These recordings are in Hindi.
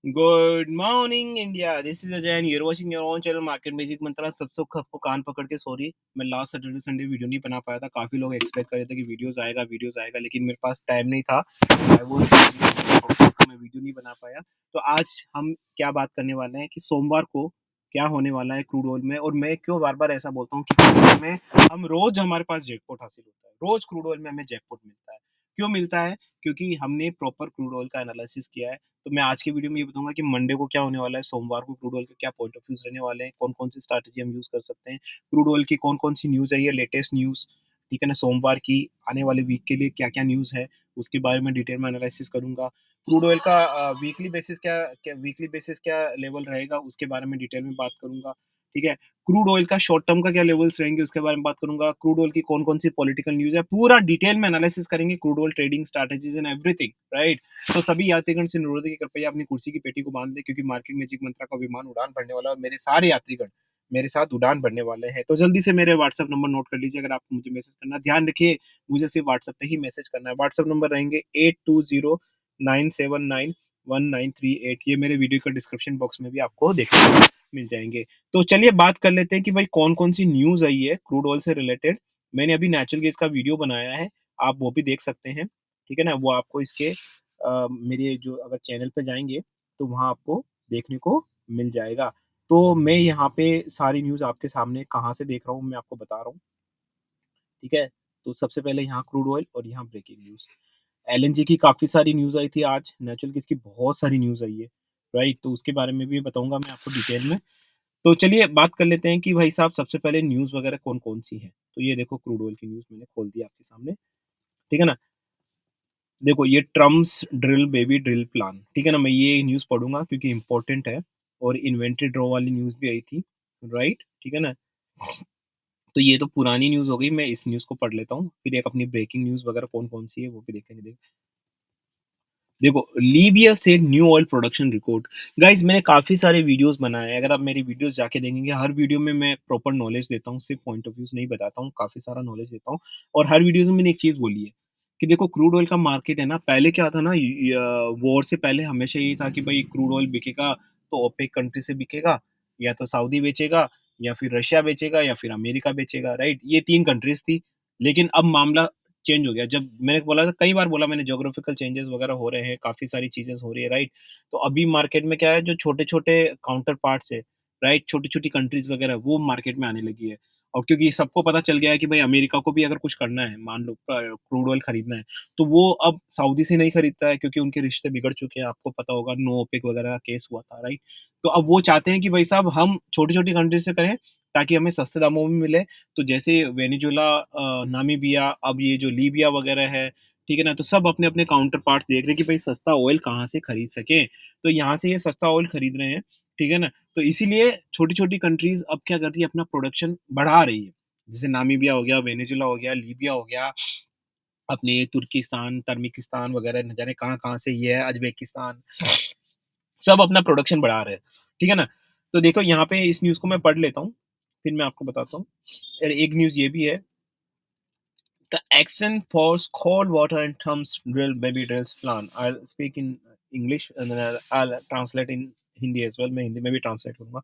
Good morning India. This is Ajay and you're watching your own channel market magic Mantra. सबको कान पकड़ के सॉरी, मैं लास्ट सैटरडे संडे वीडियो नहीं बना पाया था। काफी लोग एक्सपेक्ट कर रहे थे कि वीडियोस आएगा, लेकिन मेरे पास टाइम नहीं था। मैं वीडियो नहीं बना पाया। तो आज हम क्या बात करने वाले हैं कि सोमवार को क्या होने वाला है क्रूड ऑयल में, और मैं क्यों बार बार ऐसा बोलता हूँ कि क्रूड ऑयल में हम रोज हमारे पास जैकपॉट हासिल होता है। रोज क्रूड ऑयल में हमें जैकपॉट मिलता है। क्यों मिलता है? क्योंकि हमने प्रॉपर क्रूड ऑयल का एनालिसिस किया है। तो मैं आज की वीडियो में ये बताऊंगा कि मंडे को क्या होने वाला है, सोमवार को क्रूड ऑयल के क्या पॉइंट ऑफ व्यूज रहने वाले हैं, कौन कौन सी स्ट्रैटेजी हम यूज कर सकते हैं, क्रूड ऑयल की कौन कौन सी न्यूज आई है, लेटेस्ट न्यूज, ठीक है ना, सोमवार की आने वाले वीक के लिए क्या क्या न्यूज है, उसके बारे में डिटेल में एनालिसिस करूंगा। क्रूड ऑयल का वीकली बेसिस क्या लेवल रहेगा, उसके बारे में डिटेल में बात करूंगा। ठीक है। क्रूड ऑयल का शॉर्ट टर्म का क्या लेवल्स रहेंगे, उसके बारे में बात करूंगा। क्रूड ऑयल की कौन कौन सी पॉलिटिकल न्यूज है, पूरा डिटेल में एनालिसिस करेंगे। Crude oil trading strategies and everything, right. तो सभी यात्रीगण से अनुरोध है कि कृपया अपनी कुर्सी की पेटी को बांध दें, क्योंकि मार्केट मैजिक मंत्रा का विमान उड़ान भरने वाला है और मेरे सारे यात्रीगण मेरे साथ उड़ान भरने वाले हैं। तो जल्दी से मेरे व्हाट्सएप नंबर नोट कर लीजिए। अगर आपको मुझे मैसेज करना है, ध्यान रखिए, मुझे सिर्फ व्हाट्सएप पे ही मैसेज करना है। व्हाट्सएप नंबर रहेंगे 8209791938। ये मेरे वीडियो का डिस्क्रिप्शन बॉक्स में भी आपको देखने को मिल जाएंगे। तो चलिए बात कर लेते हैं कि भाई कौन कौन सी न्यूज आई है क्रूड ऑयल से रिलेटेड। मैंने अभी नेचुरल गैस का वीडियो बनाया है, आप वो भी देख सकते हैं। ठीक है ना, वो आपको इसके मेरे जो अगर चैनल पे जाएंगे तो वहाँ आपको देखने को मिल जाएगा। तो मैं यहाँ पे सारी न्यूज़ आपके सामने कहाँ से देख रहा हूँ मैं आपको बता रहा हूँ। ठीक है। तो सबसे पहले यहाँ क्रूड ऑयल और यहाँ ब्रेकिंग न्यूज़। एलएनजी की काफ़ी सारी न्यूज़ आई थी आज, नेचुरल गैस की बहुत सारी न्यूज़ आई है, राइट। तो उसके बारे में भी बताऊंगा मैं आपको डिटेल में। तो चलिए बात कर लेते हैं कि भाई साहब सबसे पहले न्यूज़ वगैरह कौन कौन सी है। तो ये देखो क्रूड ऑयल की न्यूज़ मैंने खोल दी आपके सामने। ठीक है ना। देखो ये Trump's drill baby drill plan, ठीक है ना, मैं ये न्यूज़ पढ़ूंगा क्योंकि इंपॉर्टेंट है। और इन्वेंट्री ड्रॉ वाली न्यूज़ भी आई थी, राइट, ठीक है ना। तो ये तो पुरानी न्यूज़ हो गई, मैं इस न्यूज़ को पढ़ लेता हूँ, फिर एक अपनी ब्रेकिंग न्यूज़ वगैरह कौन कौन सी है वो भी देखेंगे। देखो, लीबिया से new oil production record. Guys मैंने काफ़ी सारे वीडियोस बनाए हैं, अगर आप मेरी वीडियोस जाके देखेंगे, हर वीडियो में मैं प्रॉपर नॉलेज देता हूँ, सिर्फ पॉइंट ऑफ व्यूज नहीं बताता हूँ, काफ़ी सारा नॉलेज देता हूँ। और हर वीडियोस में मैंने एक चीज़ बोली है कि देखो क्रूड ऑयल का मार्केट है ना, पहले क्या था ना, वॉर से पहले हमेशा यही था कि भाई क्रूड ऑयल बिकेगा तो ओपेक कंट्री से बिकेगा, या तो सऊदी बेचेगा, या फिर रशिया बेचेगा, या फिर अमेरिका बेचेगा, राइट। ये तीन कंट्रीज थी। लेकिन अब मामला चेंज हो गया। जब मैंने बोला था, कई बार बोला मैंने, ज्योग्राफिकल चेंजेस वगैरह हो रहे हैं, काफ़ी सारी चीज़ें हो रही है, राइट। तो अभी मार्केट में क्या है, जो छोटे-छोटे काउंटर पार्ट्स है, राइट, छोटी-छोटी कंट्रीज़ वगैरह वो मार्केट में आने लगी है। और क्योंकि सबको पता चल गया है कि भाई अमेरिका को भी अगर कुछ करना है, मान लो क्रूड ऑयल खरीदना है, तो वो अब सऊदी से नहीं खरीदता है, क्योंकि उनके रिश्ते बिगड़ चुके हैं। आपको पता होगा नो ओपेक वगैरह का केस हुआ था, राइट। तो अब वो चाहते हैं कि भाई साहब हम छोटी-छोटी कंट्री से करें, ताकि हमें सस्ते दामों में मिले। तो जैसे वेनेजुला, नामीबिया, अब ये जो लीबिया वगैरह है, ठीक है ना, तो सब अपने-अपने काउंटर पार्ट्स देख रहे हैं कि भाई सस्ता ऑयल कहाँ से खरीद सकें। तो यहाँ से ये सस्ता ऑयल खरीद रहे हैं, ठीक है ना। तो इसीलिए छोटी-छोटी कंट्रीज़ अब क्या कर रही है, अपना प्रोडक्शन बढ़ा रही है। जैसे नामीबिया हो गया, वेनेजुला हो गया, लीबिया हो गया, अपने तुर्किस्तान, तर्कमेनिस्तान वगैरह, न जाने कहाँ-कहाँ से ये है, उज़्बेकिस्तान, सब अपना प्रोडक्शन बढ़ा रहे हैं, ठीक है ना। तो देखो यहाँ पे इस न्यूज़ को मैं पढ़ लेता हूँ, फिर मैं आपको बताता हूँ। और एक न्यूज़ ये भी है, the action pours cold water and Trump's drill baby drills plan. I'll speak in English and then I'll translate in Hindi as well. मैं हिंदी में भी translate करूँगा.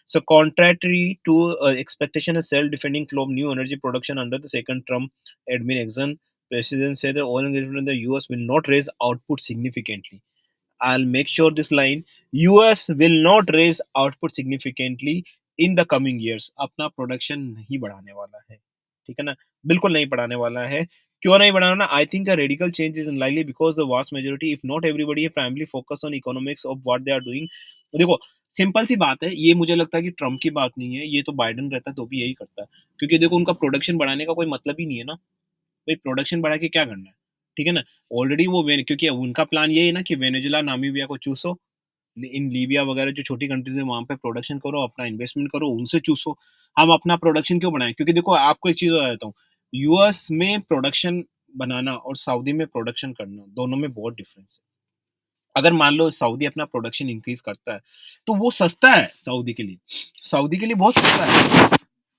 So contrary to expectation, a self-defending flow of new energy production under the second Trump administration, President said the oil engagement in the U.S. will not raise output significantly. I'll make sure this line, US will not raise output significantly in the coming years. अपना प्रोडक्शन नहीं बढ़ाने वाला है, ठीक है ना, बिल्कुल नहीं बढ़ाने वाला है। क्यों नहीं बढ़ाना? I think a radical change is unlikely because the vast majority if not everybody है primarily focus on economics of what they are doing. देखो सिंपल सी बात है, ये मुझे लगता है कि ट्रम्प की बात नहीं है, ये तो बाइडेन रहता है तो भी यही करता है। क्योंकि देखो उनका प्रोडक्शन बढ़ाने का कोई मतलब ही नहीं है ना, भाई प्रोडक्शन बढ़ा के क्या करना है, ठीक है ना। ऑलरेडी वो क्योंकि उनका प्लान ये है ना कि वेनेजुला, नामीबिया को चूसो, इन लीबिया वगैरह जो छोटी कंट्रीज है वहां पे प्रोडक्शन करो, अपना इन्वेस्टमेंट करो, उनसे चूसो। हम अपना प्रोडक्शन क्यों बढ़ाएं? क्योंकि देखो आपको एक चीज बता देता हूँ, यूएस में प्रोडक्शन बनाना और सऊदी में प्रोडक्शन करना, दोनों में बहुत डिफरेंस है। अगर मान लो सऊदी अपना प्रोडक्शन इंक्रीज करता है, तो वो सस्ता है सऊदी के लिए, सऊदी के लिए बहुत सस्ता है।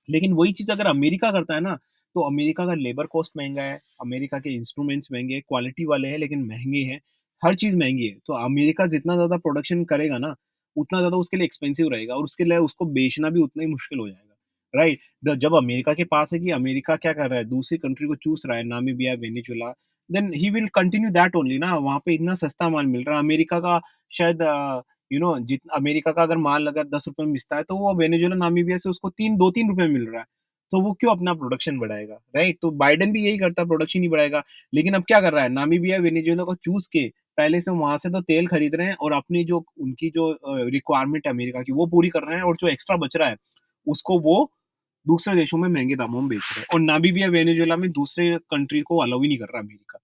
लेकिन वही चीज़ अगर अमेरिका करता है ना, तो अमेरिका का लेबर कॉस्ट महँगा है, अमेरिका के इंस्ट्रूमेंट्स महँगे हैं, क्वालिटी वाले हैं लेकिन महँगे हैं, हर चीज़ महँगी है। तो अमेरिका जितना ज़्यादा प्रोडक्शन करेगा ना, उतना ज़्यादा उसके लिए एक्सपेंसिव रहेगा और उसके लिए उसको बेचना भी उतना ही मुश्किल हो जाएगा, राइट? द जब अमेरिका के पास है कि अमेरिका क्या कर रहा है, दूसरी कंट्री को चूस रहा है, Namibia, Venezuela, then he will continue that only ना, वहाँ पे इतना सस्ता माल मिल रहा है। अमेरिका का शायद जित अमेरिका का अगर माल अगर ₹10 में बिकता है, तो वो वेनेजुला, नामीबिया से उसको 3 ₹2-3 में मिल रहा है। तो वो क्यों अपना प्रोडक्शन बढ़ाएगा, राइट? तो बाइडेन भी यही करता है, प्रोडक्शन ही बढ़ाएगा। लेकिन अब क्या कर रहा है, नामीबिया, वेनेजुएला को चूज़ के पहले से वहाँ से तो तेल खरीद रहे हैं और अपनी जो उनकी जो रिक्वायरमेंट है अमेरिका की, वो पूरी कर रहे हैं और जो एक्स्ट्रा बच रहा है, उसको वो दूसरे देशों में महँगे दामों में बेच रहे हैं और नामीबिया, वेनेजुएला में दूसरे कंट्री को अलाउ ही नहीं कर रहा अमेरिका,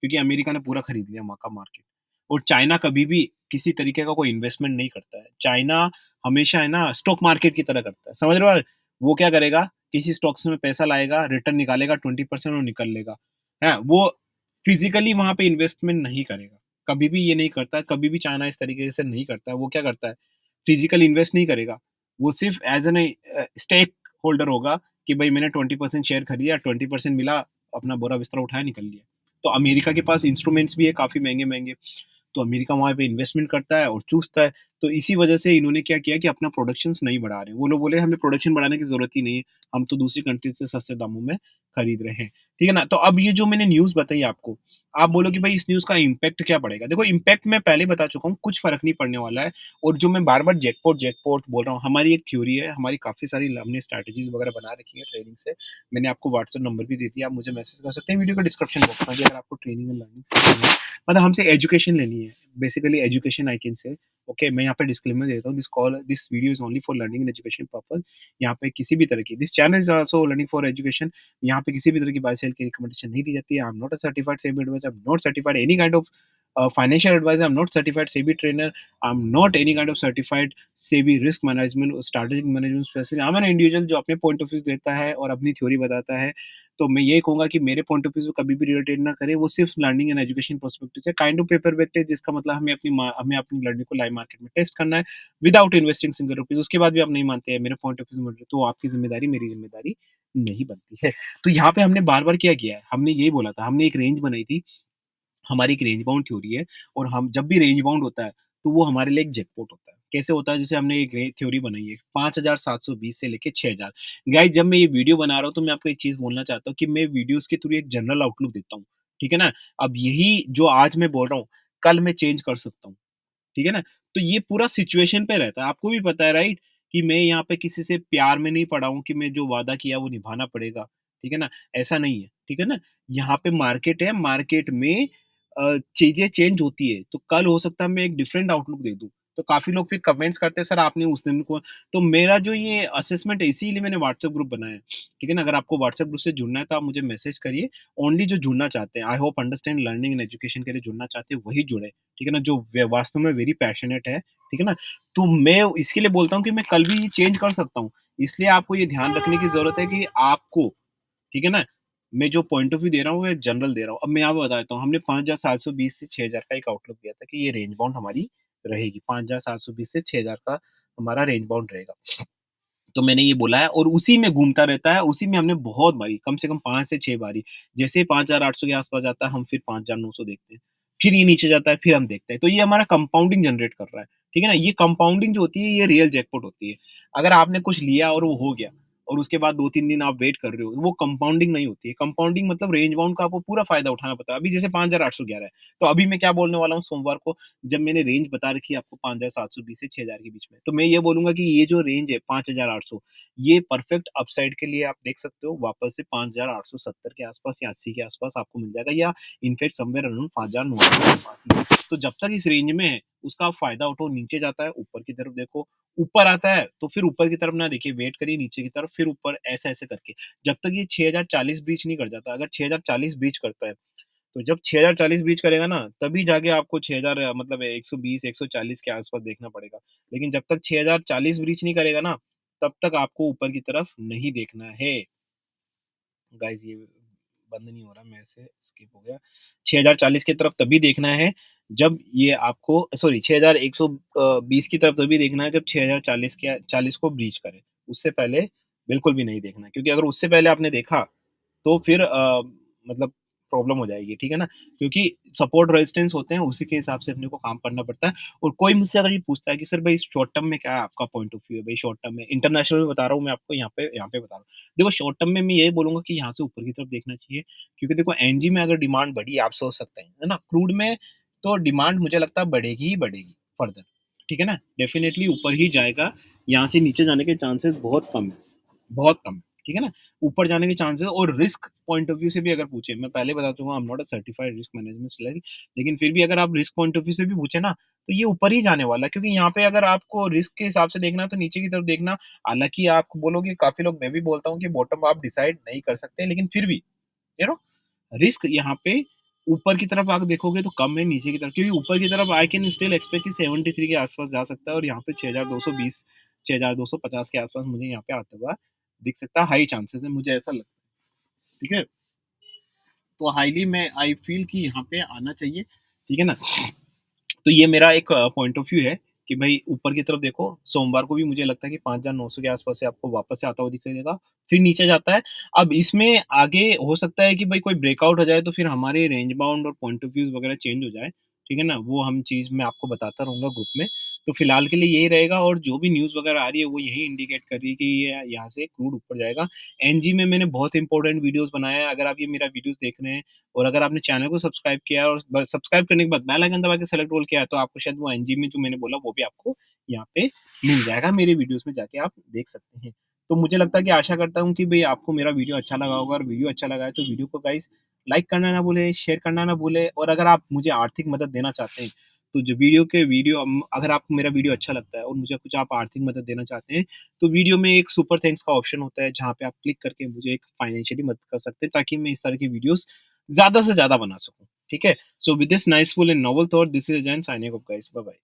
क्योंकि अमेरिका ने पूरा खरीद लिया वहाँ का मार्केट। और चाइना कभी भी किसी तरीके का कोई इन्वेस्टमेंट नहीं करता है। चाइना हमेशा है ना स्टॉक मार्केट की तरह करता है। समझ रहे हो आप? वो क्या करेगा, किसी स्टॉक्स में पैसा लाएगा, रिटर्न निकालेगा 20% और निकल लेगा। हैं? वो फिज़िकली वहाँ पे इन्वेस्टमेंट नहीं करेगा। कभी भी ये नहीं करता है, कभी भी चाइना इस तरीके से नहीं करता है। वो क्या करता है, फिज़िकली इन्वेस्ट नहीं करेगा। वो सिर्फ़ एज़ एन स्टेक होल्डर होगा कि भई मैंने 20% शेयर खरीदा, 20% मिला, अपना बोरा-बिस्तरा उठाया, निकल लिया। तो अमेरिका के पास इंस्ट्रूमेंट्स भी है काफ़ी महँगे-महँगे, तो अमेरिका वहाँ पे इन्वेस्टमेंट करता है और चूसता है। तो इसी वजह से इन्होंने क्या किया कि अपना प्रोडक्शंस नहीं बढ़ा रहे। वो लोग बोले हमें प्रोडक्शन बढ़ाने की ज़रूरत ही नहीं है, हम तो दूसरी कंट्री से सस्ते दामों में खरीद रहे हैं। ठीक है ना? तो अब ये जो मैंने न्यूज़ बताई आपको, आप बोलोगे भाई इस न्यूज़ का इम्पैक्ट क्या पड़ेगा? देखो इम्पैक्ट मैं पहले बता चुका हूँ, कुछ फ़र्क नहीं पड़ने वाला है और जो मैं बार-बार जैकपॉट बोल रहा हूँ, हमारी एक थ्योरी है, हमारी काफ़ी सारी हमने स्ट्रैटेजीज़ वगैरह बना रखी है ट्रेनिंग से। मैंने आपको व्हाट्सएप नंबर भी दे दिया, आप मुझे मैसेज कर सकते हैं वीडियो के डिस्क्रिप्शन बॉक्स में भी अगर आपको ट्रेनिंग एंड लर्निंग सीखनी है। मतलब हमसे एजुकेशन लेनी है, basically education I can say. Okay, मैं यहाँ पे डिस्क्लेमर देता हूँ, this video is only for learning and education purpose. यहाँ पे किसी भी तरह की this channel is also learning for education. यहाँ पे किसी भी तरह की बाय सेल की रिकमेंडेशन नहीं दी जाती है। I am not a certified SEBI adviser, I am not certified any kind of financial adviser, I am not certified SEBI trainer, I am not any kind of certified SEBI risk management और strategic management specialist. I am an individual जो अपने पॉइंट ऑफ व्यू देता है और अपनी थ्योरी बताता है। तो मैं यही कहूँगा कि मेरे पॉइंट ऑफ व्यू से कभी भी रिलेटेड ना करें, वो सिर्फ लर्निंग एंड एजुकेशन पर्सपेक्टिव से काइंड ऑफ पेपर वेटेज, जिसका मतलब हमें अपनी लर्निंग को लाइव मार्केट में टेस्ट करना है विदाउट इन्वेस्टिंग सिंगल रुपीज़। उसके बाद भी आप नहीं मानते हैं मेरे पॉइंट ऑफ व्यू से, तो आपकी ज़िम्मेदारी मेरी ज़िम्मेदारी नहीं बनती है। तो यहाँ पे हमने बार-बार क्या किया है, हमने यही बोला था, हमने एक रेंज बनाई थी, हमारी एक रेंज बाउंड थ्योरी है और हम जब भी रेंज बाउंड होता है, तो वो हमारे लिए एक जैकपॉट होता है। कैसे होता है? जैसे हमने एक थ्योरी बनाई है 5,720 से लेके 6,000। गाइस जब मैं ये वीडियो बना रहा हूँ, तो मैं आपको एक चीज़ बोलना चाहता हूँ कि मैं वीडियोज़ के थ्रू एक जनरल आउटलुक देता हूँ। ठीक है ना? अब यही जो आज मैं बोल रहा हूँ, कल मैं चेंज कर सकता हूँ। ठीक है ना? तो ये पूरा सिचुएशन पे रहता है। आपको भी पता है राइट? कि मैं यहाँ पे किसी से प्यार में नहीं पड़ा हूँ कि मैं जो वादा किया वो निभाना पड़ेगा। ठीक है ना? ऐसा नहीं है। ठीक है ना? यहाँ पे मार्केट है, मार्केट में चीज़ें चेंज होती है। तो कल हो सकता है मैं एक डिफरेंट आउटलुक दे दूँ। तो काफ़ी लोग फिर कमेंट्स करते हैं सर आपने उस दिन को, तो मेरा जो ये असेसमेंट है इसीलिए मैंने व्हाट्सएप ग्रुप बनाया है। ठीक है ना? अगर आपको व्हाट्सएप ग्रुप से जुड़ना है तो आप मुझे मैसेज करिए। ओनली जो जुड़ना चाहते हैं, I hope understand learning and education के लिए जुड़ना चाहते हैं वही जुड़े। ठीक है ना? जो वास्तव में वेरी पैशनेट है, ठीक है ना? तो मैं इसके लिए बोलता हूँ कि मैं कल भी ये चेंज कर सकता हूँ। इसलिए आपको ये ध्यान रखने की ज़रूरत है कि आपको, ठीक है ना? मैं जो पॉइंट ऑफ व्यू दे रहा हूँ, वो एक जनरल दे रहा हूँ। अब मैं यहाँ पे बता देता हूँ, हमने 5,720 से 6,000 का एक आउटलुक दिया था कि ये रेंज बाउंड हमारी रहेगी। 5,720 से 6,000 का हमारा रेंज बाउंड रहेगा। तो मैंने ये बोला है और उसी में घूमता रहता है, उसी में हमने बहुत बारी, कम से कम 5 से 6 बारी, जैसे ही 5,800 के आस-पास जाता है, हम फिर 5,900 देखते हैं। फिर ये नीचे जाता है, फिर हम देखते हैं। तो ये हमारा कंपाउंडिंग जनरेट कर रहा है, ठीक है ना? ये कंपाउंडिंग जो होती है, ये रियल जैकपॉट होती है। अगर आपने कुछ लिया और वो हो गया और उसके बाद 2-3 दिन आप वेट कर रहे हो, वो कंपाउंडिंग नहीं होती है। कंपाउंडिंग मतलब रेंज बाउंड का आपको पूरा फ़ायदा उठाना पड़ता है। अभी जैसे 5,811 है, तो अभी मैं क्या बोलने वाला हूँ सोमवार को, जब मैंने रेंज बता रखी है आपको 5,720 से 6,000 के बीच में, तो मैं ये बोलूँगा कि ये जो रेंज है 5,800, ये परफेक्ट अपसाइड के लिए आप देख सकते हो, वापस से 5,870 के आसपास या 80 के आसपास आपको मिल जाएगा, या इनफैक्ट समवेयर अराउंड 5,900 के आसपास ही है। तो जब तक इस रेंज में है, उसका आप फ़ायदा उठाओ, नीचे जाता है, ऊपर की तरफ देखो, ऊपर आता है, तो फिर ऊपर की तरफ ना देखिए, वेट करिए नीचे की तरफ, फिर ऊपर ऐसे-ऐसे करके। जब तक ये 6,040 ब्रीच नहीं कर जाता, अगर 6,040 ब्रीच करता है, तो जब 6,040 ब्रीच करेगा ना, तभी जाके आपको 6,000 मतलब 120, 140 के आस-पास देखना पड़ेगा। लेकिन जब तक 6,040 ब्रीच नहीं करेगा ना, तब तक आपको ऊपर की तरफ नहीं देखना है। गाइज़ ये बंद नहीं हो रहा, मेरे से स्किप हो गया। 6,040 की तरफ तभी देखना है, जब ये आपको सॉरी 6,120 की तरफ तभी देखना है, जब 6,040 के 40 को ब्रीच करे। उससे पहले बिल्कुल भी नहीं देखना है, क्योंकि अगर उससे पहले आपने देखा, तो फिर मतलब प्रॉब्लम हो जाएगी, ठीक है ना? क्योंकि सपोर्ट रेजिस्टेंस होते हैं, उसी के हिसाब से अपने को काम करना पड़ता है। और कोई मुझसे अगर ये पूछता है कि सर भाई शॉर्ट टर्म में क्या है आपका पॉइंट ऑफ व्यू है? भाई शॉर्ट टर्म में इंटरनेशनल में बता रहा हूँ मैं आपको, यहाँ पे बता रहा हूँ। देखो शॉर्ट टर्म में मैं यही बोलूँगा कि यहाँ से ऊपर की तरफ देखना चाहिए, क्योंकि देखो एनजी में अगर डिमांड बढ़ी आप सोच सकते हैं, है ना? क्रूड में तो डिमांड मुझे लगता है बढ़ेगी ही बढ़ेगी फर्दर, ठीक है ना? डेफ़िनिटली ऊपर ही जाएगा, यहाँ से नीचे जाने के चांसेस बहुत कम है, बहुत कम है, ठीक है ना? ऊपर जाने के चांसेस और रिस्क पॉइंट ऑफ व्यू से भी अगर पूछे, मैं पहले बता दूँगा I am not a certified risk management sledge, लेकिन फिर भी अगर आप रिस्क पॉइंट ऑफ व्यू से भी पूछे ना, तो ये ऊपर ही जाने वाला है, क्योंकि यहाँ पे अगर आपको रिस्क के हिसाब से देखना है तो नीचे की तरफ देखना। हालाँकि आप बोलोगे, काफ़ी लोग, मैं भी बोलता हूँ कि बॉटम आप डिसाइड नहीं कर सकते, लेकिन फिर भी यू नो रिस्क यहाँ पे ऊपर की तरफ आप देखोगे तो कम है नीचे की तरफ, क्योंकि ऊपर की तरफ आई कैन स्टिल एक्सपेक्ट कि 73 के आसपास जा सकता है और यहाँ पे 6220 6250 के आसपास मुझे यहाँ पे आता हुआ दिख सकता है, हाई चांसेस है, मुझे ऐसा लगता है, ठीक है? तो हाईली मैं आई फील कि यहाँ पे आना चाहिए, ठीक है ना? तो ये मेरा एक पॉइंट ऑफ व्यू है कि भाई ऊपर की तरफ देखो, सोमवार को भी मुझे लगता है कि 5,900 के आसपास से आपको वापस से आता हुआ दिखाई देगा, फिर नीचे जाता है। अब इसमें आगे हो सकता है कि भाई कोई ब्रेकआउट हो जाए तो फिर हमारे रेंज बाउंड और पॉइंट ऑफ व्यूज़ वगैरह चेंज हो जाए, ठीक है ना? वो हम चीज़ मैं आपको बताता रहूँगा ग्रुप में। तो फिलहाल के लिए यही रहेगा और जो भी न्यूज़ वगैरह आ रही है वो यही इंडिकेट कर रही है कि ये यहाँ से क्रूड ऊपर जाएगा। एनजी में मैंने बहुत इंपॉर्टेंट वीडियोज़ बनाया है, अगर आप ये मेरा वीडियोज़ देख रहे हैं और अगर आपने चैनल को सब्सक्राइब किया है और सब्सक्राइब करने के बाद बेल आइकन दबा के सेलेक्ट ऑल किया है, तो आपको शायद वो एनजी में जो मैंने बोला वो भी आपको यहाँ पे मिल जाएगा, मेरे वीडियोस में जाके आप देख सकते हैं। तो मुझे लगता है कि आशा करता हूँ कि भाई आपको मेरा वीडियो अच्छा लगा होगा, और वीडियो अच्छा लगा है तो वीडियो को गाइस लाइक करना ना भूलें, शेयर करना ना भूलें, और अगर आप मुझे आर्थिक मदद देना चाहते हैं, तो जो अगर आपको मेरा वीडियो अच्छा लगता है और मुझे कुछ आप आर्थिक मदद देना चाहते हैं, तो वीडियो में एक सुपर थैंक्स का ऑप्शन होता है, जहाँ पे आप क्लिक करके मुझे एक फाइनेंशियली मदद कर सकते हैं, ताकि मैं इस तरह की वीडियोस ज़्यादा से ज़्यादा बना सकूँ, ठीक है? So with this niceful and novel thought, this is Ajay signing off guys, bye bye.